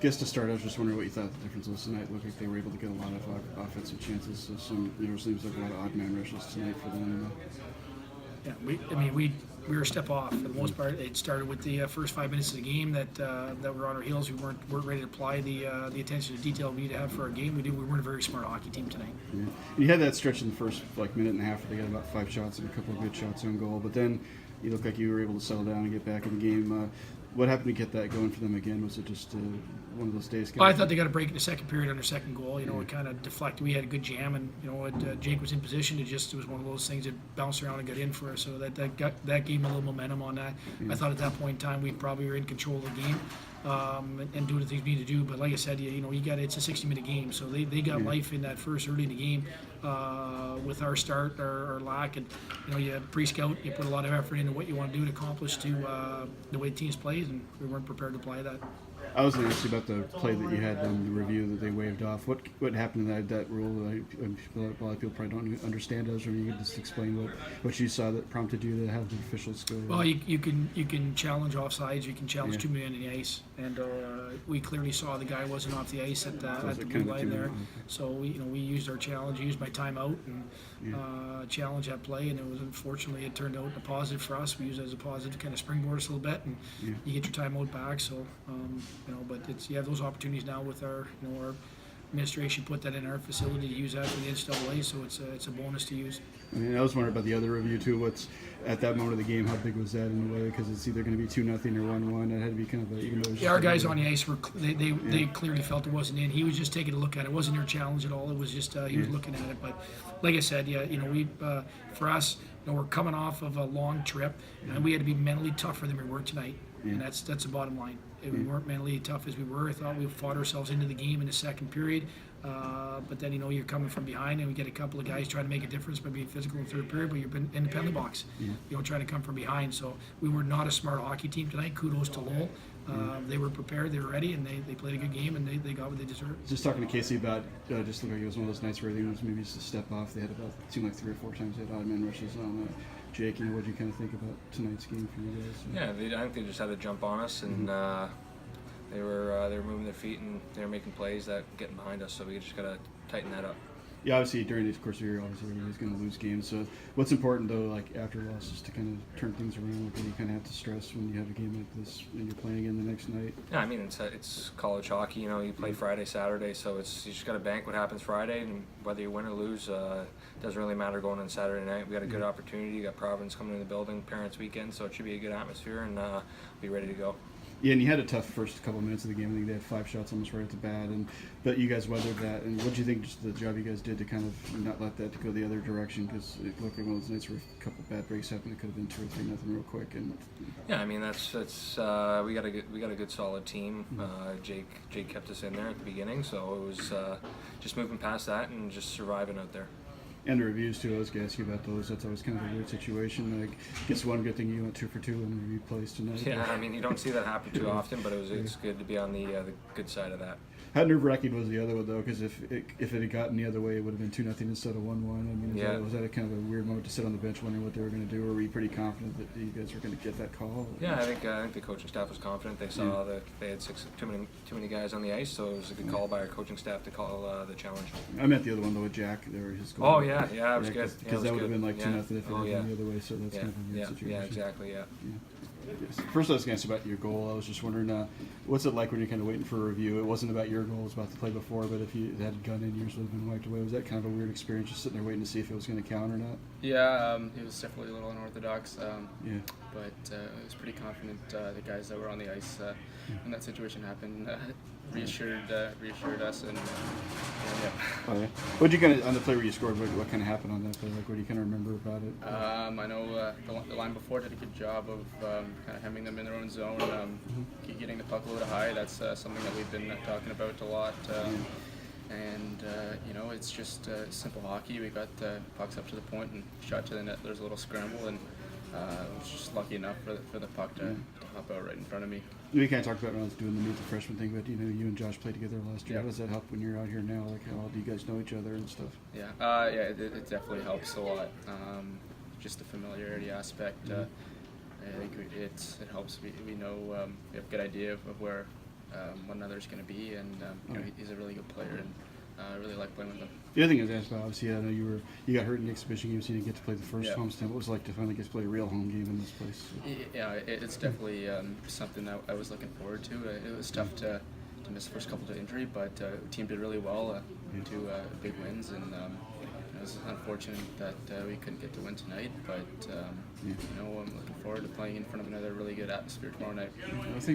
guess to start, I was just wondering what you thought the difference was tonight. It looked like they were able to get a lot of offensive chances. So seems like a lot of odd man rushes tonight for them. Yeah, we were a step off for the most part. It started with the first 5 minutes of the game that were on our heels. We weren't ready to apply the attention to detail we need to have for our game. We weren't a very smart hockey team tonight. Yeah. And you had that stretch in the first minute and a half where they got about 5 shots and a couple of good shots on goal. But then you looked like you were able to settle down and get back in the game. What happened to get that going for them again? Was it just one of those days? Well, I thought they got a break in the second period on their second goal. It kind of deflected. We had a good jam, and Jake was in position. It was one of those things that bounced around and got in for us. So that gave me a little momentum on that. Yeah. I thought at that point in time we probably were in control of the game and doing the things we need to do. But like I said, it's a 60-minute game, so they got life in that first early in the game with our start, our lack, and you pre-scout, you put a lot of effort into what you want to do to accomplish to the way the teams plays, and we weren't prepared to apply that. I was going to ask you about the play that you had on the review that they waved off. What happened to that rule? A lot of people probably don't understand those. Or you could just explain what you saw that prompted you to have the officials go. Well, you can challenge offsides. You can challenge 2 men in the ice, and we clearly saw the guy wasn't off the ice at the blue line there. So we used our challenge, used my timeout, and challenge that play. And unfortunately it turned out a positive for us. We used it as a positive, kind of springboard us a little bit, and you get your timeout back. So. But you have those opportunities now with our administration put that in our facility to use that for the NCAA, so it's a bonus to use. I was wondering about the other review too. What's at that moment of the game? How big was that in a way? Because it's either going to be 2-0 or 1-1. It had to be kind of even though. Yeah, our guys on the ice they clearly felt it wasn't in. He was just taking a look at it. It wasn't their challenge at all. It was just he was looking at it. But like I said, we for us, we're coming off of a long trip, and we had to be mentally tougher than we were tonight, and that's the bottom line. We weren't mentally tough as we were. I thought we fought ourselves into the game in the second period. But then, you're coming from behind and we get a couple of guys trying to make a difference by being physical in the third period, but you've been in the penalty box, trying to come from behind. So we were not a smart hockey team tonight. Kudos to Lowell. They were prepared, they were ready, and they played a good game, and they got what they deserved. Just talking to Casey about just looked like it was one of those nights where everything was maybe just a step off. They had seemed like 3 or 4 times they had odd man rushes on Jake. What did you kind of think about tonight's game for you guys? Yeah, I think they just had to jump on us, and they were moving their feet and they were making plays that getting behind us. So we just gotta tighten that up. Yeah, obviously during the course of the year, obviously everybody's going to lose games. So what's important though, like after losses, to kind of turn things around? Like, you kind of have to stress when you have a game like this and you're playing again the next night. Yeah, I mean it's college hockey. You play Friday, Saturday, so you just got to bank what happens Friday, and whether you win or lose, doesn't really matter going on Saturday night. We got a good opportunity. You got Providence coming in the building, Parents Weekend, so it should be a good atmosphere, and be ready to go. Yeah, and you had a tough first couple of minutes of the game. I think they had 5 shots almost right at the bat, but you guys weathered that. And what do you think, just the job you guys did to kind of not let that to go the other direction? Because it looked like one of those nights where a couple of bad breaks happened. It could have been 2 or 3-0 real quick. And yeah, I mean that's we got a good solid team. Jake kept us in there at the beginning, so it was just moving past that and just surviving out there. And the reviews too. I was going to ask you about those. That's always kind of a weird situation. Like, I guess one good thing you went 2 for 2 in the review plays tonight. Yeah, I mean you don't see that happen too often, but it's good to be on the good side of that. How nerve-wracking was the other one though? Because if it had gotten the other way, it would have been 2-0 instead of 1-1. I mean, was that a kind of a weird moment to sit on the bench wondering what they were going to do, or were you pretty confident that you guys were going to get that call? Yeah, I think the coaching staff was confident. They saw that they had too many guys on the ice, so it was a good call by our coaching staff to call the challenge. I meant the other one though with Jack. There, his goal. Oh yeah, it was good. Because that would have been like 2-0 if it had gone the other way. So that's kind of a weird situation. Yeah, exactly. Yeah. Yes. First, I was going to ask about your goal. I was just wondering, what's it like when you're kind of waiting for a review? It wasn't about your goal; it was about the play before. But if you had gone in, yours would have been wiped away. Was that kind of a weird experience, just sitting there waiting to see if it was going to count or not? Yeah, it was definitely a little unorthodox. But I was pretty confident the guys that were on the ice when that situation happened reassured us, and yeah. Oh yeah. What did you kind of on the play where you scored? What kind of happened on that play? Like, what do you kind of remember about it? I know the line before did a good job of kind of hemming them in their own zone, getting the puck a little high. That's something that we've been talking about a lot. And it's just simple hockey. We got pucks up to the point and shot to the net. There's a little scramble, and I was just lucky enough for the puck to hop out right in front of me. We kind of talked about when I was doing the meet the freshman thing, but you and Josh played together last year. How does that help when you're out here now? Like, how well do you guys know each other and stuff? Yeah, it definitely helps a lot. Just the familiarity aspect. I think it helps. We know we have a good idea of where what another's going to be, and you know, he's a really good player, and I really like playing with him. The other thing I was asked about, obviously, I know you got hurt in the exhibition game, so you didn't get to play the first Yeah. homestand. What was it like to finally get to play a real home game in this place? Yeah, it's definitely something that I was looking forward to. It was tough to miss the first couple to injury, but the team did really well. Two big wins, and it was unfortunate that we couldn't get to win tonight. But you know, I'm looking forward to playing in front of another really good atmosphere tomorrow night. I think